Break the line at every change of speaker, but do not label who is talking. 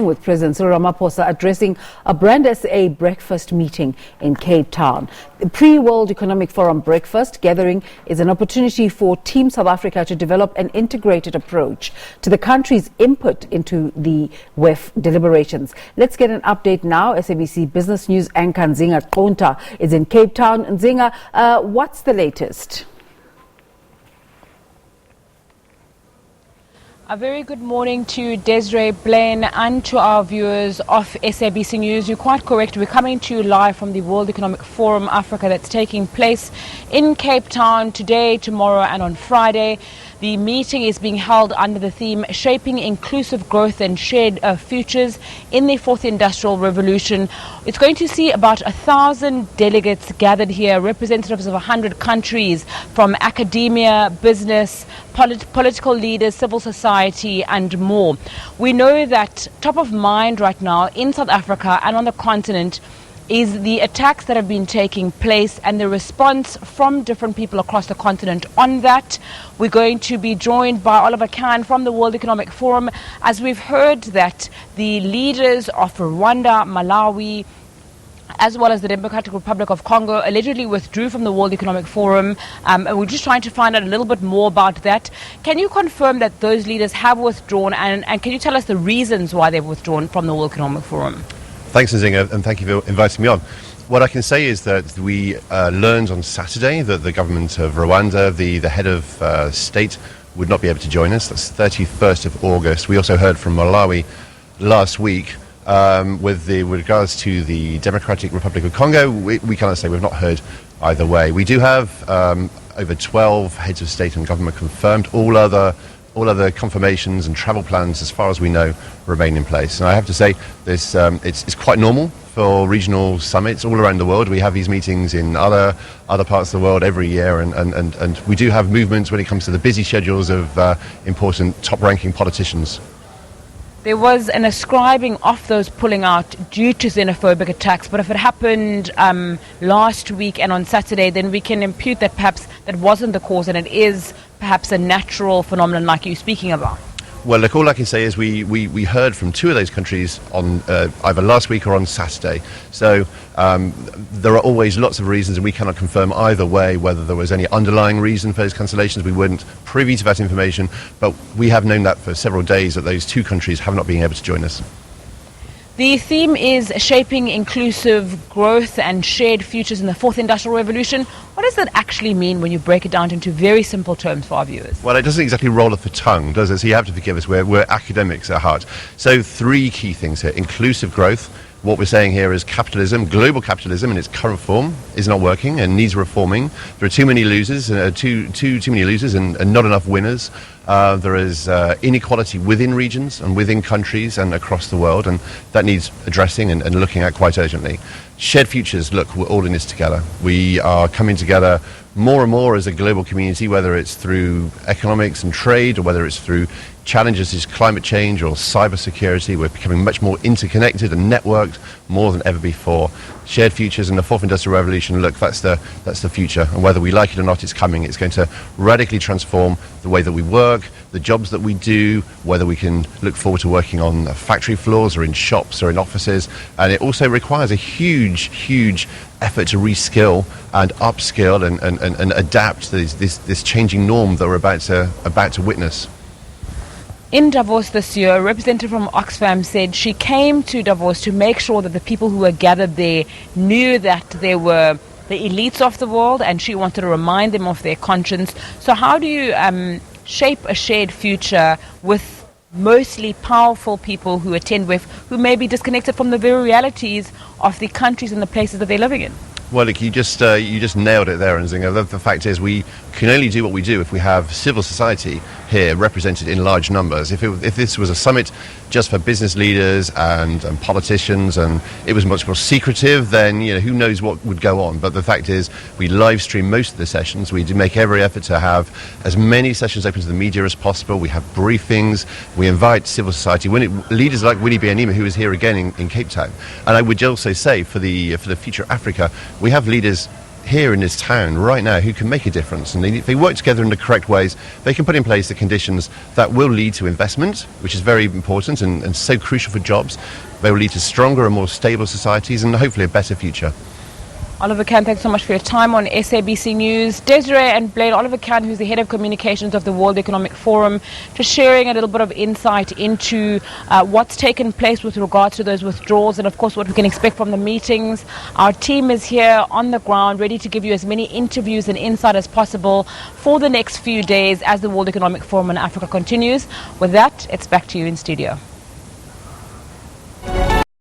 With President Cyril Ramaphosa addressing a Brand SA breakfast meeting in Cape Town. The pre-World Economic Forum breakfast gathering is an opportunity for Team South Africa to develop an integrated approach to the country's input into the WEF deliberations. Let's get an update now. SABC Business News anchor Nzinga Konta is in Cape Town. Nzinga, what's the latest?
A very good morning to Desiree, Blaine and to our viewers of SABC News. You're quite correct. We're coming to you live from the World Economic Forum Africa that's taking place in Cape Town today, tomorrow and on Friday. The meeting is being held under the theme Shaping Inclusive Growth and Shared Futures in the Fourth Industrial Revolution. It's going to see about 1,000 delegates gathered here, representatives of 100 countries from academia, business, political leaders, civil society and more. We know that top of mind right now in South Africa and on the continent is the attacks that have been taking place and the response from different people across the continent on that. We're going to be joined by Oliver Kahn from the World Economic Forum, as we've heard that the leaders of Rwanda, Malawi, as well as the Democratic Republic of Congo allegedly withdrew from the World Economic Forum. And we're just trying to find out a little bit more about that. Can you confirm that those leaders have withdrawn, and can you tell us the reasons why they've withdrawn from the World Economic Forum?
Thanks, Nzinga, and thank you for inviting me on. What I can say is that we learned on Saturday that the government of Rwanda, the head of state, would not be able to join us. That's 31st of August. We also heard from Malawi last week. With regards to the Democratic Republic of Congo, we cannot say we've not heard either way. We do have over 12 heads of state and government confirmed. All other confirmations and travel plans, as far as we know, remain in place. And I have to say, this it's quite normal for regional summits all around the world. We have these meetings in other parts of the world every year, and we do have movements when it comes to the busy schedules of important top-ranking politicians.
There was an ascribing of those pulling out due to xenophobic attacks, but if it happened last week and on Saturday, then we can impute that perhaps that wasn't the cause and it is perhaps a natural phenomenon like you're speaking about.
Well, look, all I can say is we heard from two of those countries on either last week or on Saturday. So there are always lots of reasons, and we cannot confirm either way whether there was any underlying reason for those cancellations. We weren't privy to that information, but we have known that for several days that those two countries have not been able to join us.
The theme is shaping inclusive growth and shared futures in the Fourth Industrial Revolution. What does that actually mean when you break it down into very simple terms for our viewers?
Well, it doesn't exactly roll off the tongue, does it? So you have to forgive us. We're academics at heart. So three key things here. Inclusive growth. What we're saying here is capitalism, global capitalism in its current form is not working and needs reforming. There are too many losers, too many losers and not enough winners. There is inequality within regions and within countries and across the world, and that needs addressing and looking at quite urgently. Shared futures, look, we're all in this together. We are coming together more and more as a global community, whether it's through economics and trade or whether it's through challenges such as climate change or cyber security. We're becoming much more interconnected and networked more than ever before. Shared futures in the Fourth Industrial Revolution, look, that's the future, and whether we like it or not, it's coming. It's going to radically transform the way that we work, the jobs that we do, whether we can look forward to working on factory floors or in shops or in offices. And it also requires a huge effort to reskill and upskill and adapt to this changing norm that we're about to witness.
In Davos this year, a representative from Oxfam said she came to Davos to make sure that the people who were gathered there knew that they were the elites of the world, and she wanted to remind them of their conscience. So how do you shape a shared future with mostly powerful people who attend WEF who may be disconnected from the very realities of the countries and the places that they're living in?
Well, look, you just nailed it there, Nzinga. The fact is, we can only do what we do if we have civil society here represented in large numbers. If this was a summit just for business leaders and politicians, and it was much more secretive, then who knows what would go on. But the fact is, we live stream most of the sessions. We do make every effort to have as many sessions open to the media as possible. We have briefings. We invite civil society leaders like Winnie Byanyima, who is here again in Cape Town. And I would also say for the future of Africa, we have leaders here in this town right now who can make a difference, and if they work together in the correct ways, they can put in place the conditions that will lead to investment, which is very important and so crucial for jobs. They will lead to stronger and more stable societies and hopefully a better future.
Oliver Kahn, thanks so much for your time on SABC News. Desiree and Blaine, Oliver Kahn, who's the head of communications of the World Economic Forum, just sharing a little bit of insight into what's taken place with regard to those withdrawals and, of course, what we can expect from the meetings. Our team is here on the ground, ready to give you as many interviews and insight as possible for the next few days as the World Economic Forum in Africa continues. With that, it's back to you in studio.